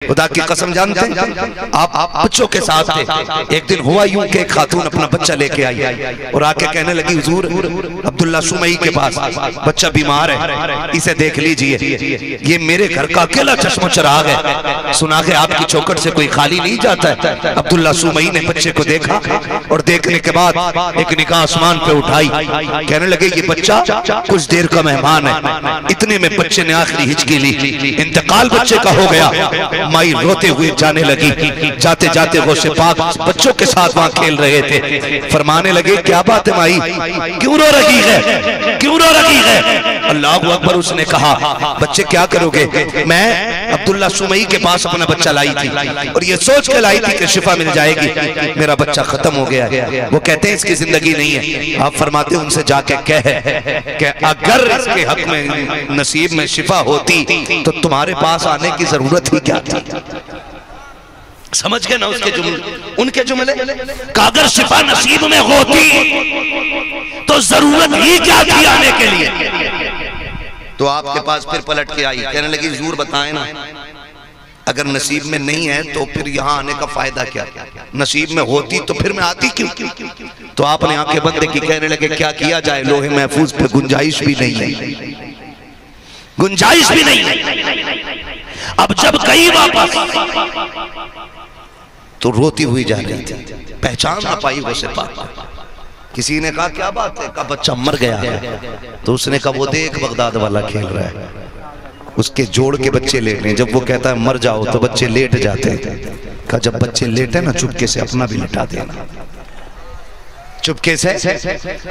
खुदा की कसम जानते हैं आप बच्चों के साथ थे। एक दिन हुआ यूं कि खातून अपना बच्चा लेके आई और आके कहने लगी हुजूर अब्दुल्ला सुमई के पास बच्चा बीमार है, इसे देख लीजिए, ये मेरे घर का अकेला चश्मा चिराग है, सुना के आपकी चौखट से कोई खाली नहीं जाता है। अब्दुल्ला सुमई ने बच्चे को देखा और देखने के बाद एक निगाह आसमान पे उठाई, कहने लगे ये बच्चा कुछ देर का मेहमान है। इतने में बच्चे ने आखिरी हिचकी ली, इंतकाल बच्चे का हो गया। माई रोते हुए जाने लगी, जाते जाते वो पाक बच्चों के साथ वहां खेल रहे थे। फरमाने लगे क्या बात है माई, क्यों रो रही है, क्यों रो रही है? अल्लाह अकबर। उसने कहा बच्चे क्या करोगे? मैं अब्दुल्ला सुमई के पास अपना बच्चा लाई थी और ये सोच के लाई थी कि शिफा मिल जाएगी, मेरा बच्चा खत्म हो गया है। वो कहते हैं इसकी जिंदगी नहीं है। आप फरमाते हैं उनसे जाके कह कि अगर इसके हक में नसीब में शिफा होती तो तुम्हारे पास आने की जरूरत ही क्या थी। समझ गए ना उसके जुमले, उनके जुमले का अगर शिफा नसीब में होती तो जरूरत ही क्या थी आने के लिए। तो आपके पास फिर पलट के आई, कहने लगी हुजूर बताएं ना, अगर नसीब में नहीं है तो फिर यहाँ आने का फायदा क्या? नसीब में होती तो फिर मैं आती क्यों? तो आपने आंखें बंद की, कहने लगे क्या किया जाए, लोहे महफूज पे गुंजाइश भी नहीं है, गुंजाइश भी नहीं है। अब जब गई वापस तो रोती हुई जा रही थी, पहचान ना पाई वो सिपाही। किसी ने कहा क्या बात है, कहा बच्चा मर गया है। तो उसने कहा वो देख बगदाद वाला खेल रहा है, उसके जोड़ के बच्चे लेटे, जब वो कहता है मर जाओ तो बच्चे लेट जाते हैं। कहा जब बच्चे लेटे ना चुपके से अपना भी लेटा देना, चुपके से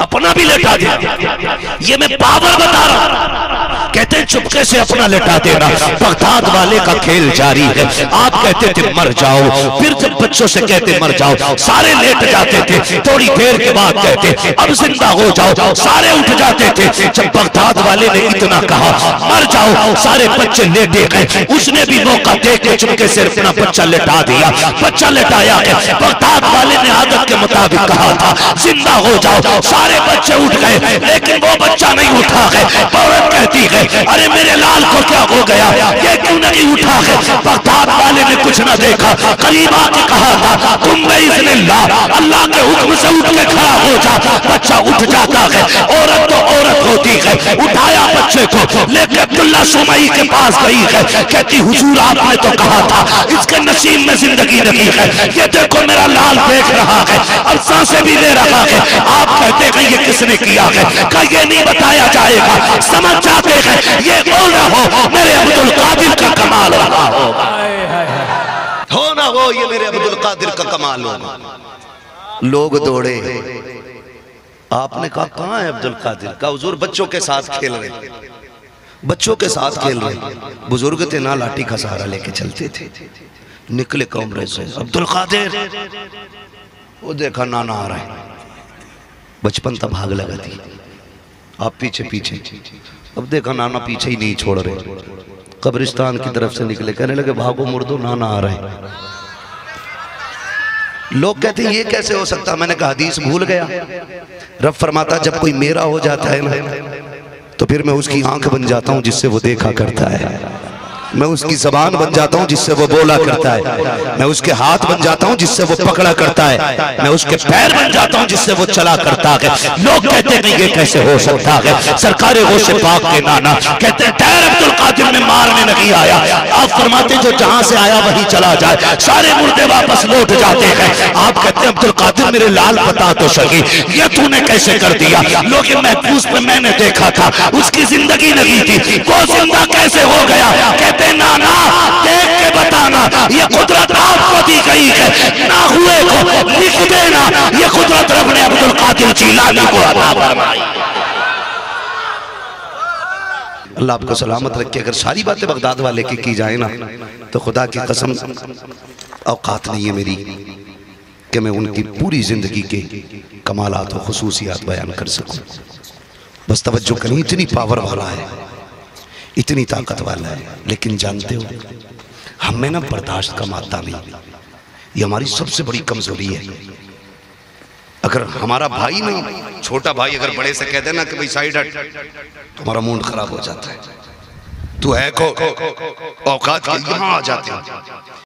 अपना भी लेटा देना। ये मैं पावर बता रहा हूं, कहते हैं चुपके से अपना लेटा देना। बगदाद वाले का खेल जारी है। आप कहते थे मर जाओ, फिर जब बच्चों से कहते मर जाओ सारे लेट जाते थे, थोड़ी देर के बाद कहते अब जिंदा हो जाओ, सारे उठ जाते थे। जब बगदाद वाले ने इतना कहा मर जाओ, सारे बच्चे लेटे गए। उसने भी मौका देख के चुपके से अपना बच्चा लेटा दिया, बच्चा लेटाया गया। बगदाद वाले ने आदत के मुताबिक कहा था जिंदा हो जाओ, सारे बच्चे उठ गए, लेकिन वो बच्चा नहीं उठा है। औरत कहती है अरे मेरे लाल को क्या हो गया, ये क्यों नहीं उठा है? बगदाद वाले ने कुछ न देखा, करीब आके कहा था तुम में इसने अल्लाह के हुक्म से उठ के खड़ा हो जा। बच्चा उठ जाता है, औरत तो औरत होती है, उठाया बच्चे को लेकर अब्दुल्ला सुमई के पास गई है। कहती हुजूर आपने तो कहा था इसके नसीब में जिंदगी नहीं है, ये देखो मेरा लाल देख रहा है और सांसें भी ले रहा है। आप कहते हैं ये किसने किया है? क्या ये नहीं बताया जाएगा? समझ जाते हैं ये हो ना हो मेरे अब्दुल कादिर का कमाल हो ना हो, ये मेरे अब्दुल कादिर का कमाल होगा। लोग दौड़े, आपने कहा कहां है अब्दुल कादिर? का हुजूर बच्चों के साथ खेल रहे, बच्चों के साथ खेल रहे। बुजुर्ग थे ना, लाठी का सहारा लेके चलते थे। निकले कमरे से अब्दुल कादिर, वो देखा नाना आ रहा है। बचपन तब भाग लगा थी, आप पीछे पीछे। अब देखा नाना पीछे ही नहीं छोड़ रहे, कब्रिस्तान की तरफ से निकले, कहने लगे भागो मुर्दो नाना आ रहे हैं। लोग कहते ये कैसे हो सकता? मैंने कहा हदीस भूल गया। रब फरमाता जब कोई मेरा हो जाता है ना तो फिर मैं उसकी आंख बन जाता हूं जिससे वो देखा करता है, मैं उसकी जबान बन जाता हूं जिससे वो बोला करता है, मैं उसके हाथ बन जाता हूं जिससे वो पकड़ा करता है, मैं उसके पैर बन जाता हूं जिससे वो चला करता है। लोग कहते हैं ये कैसे हो सकता है? सरकारे वो से पाक के नाना कहते हैं ठहर अब्दुल कादिर में मारने नहीं आया। आप फरमाते जो जहां से आया वही चला जाए, सारे मुर्दे वापस लौट जाते हैं। आप कहते हैं अब्दुल कादिर मेरे लाल बता तो सही ये तूने कैसे कर दिया? लोग महफूज पे मैंने देखा था उसकी जिंदगी नहीं थी, वो जिंदा कैसे हो गया? नाना देख के बताना, ये कुदरत आपको दी गई है, ना हुए को लिख देना, ये कुदरत रब ने अब्दुल कादिर जीलानी को अता फरमाई। अल्लाह आपको सलामत रखे। अगर सारी बातें बगदाद वाले की जाए ना तो खुदा की कसम औकात नहीं है मेरी कि मैं उनकी पूरी जिंदगी के कमालात और खुसूसियात बयान कर सकूं। बस तवज्जो करें, इतनी पावर वाला है, इतनी ताकत वाला है। लेकिन जानते हो हमें ना बर्दाश्त का मादा नहीं, ये हमारी सबसे बड़ी कमजोरी है। अगर हमारा भाई नहीं, छोटा भाई अगर बड़े से कह देना कि भाई साइड हट, तो हमारा मूड खराब हो जाता है। तू है को औकात के यहाँ आ जाते हैं।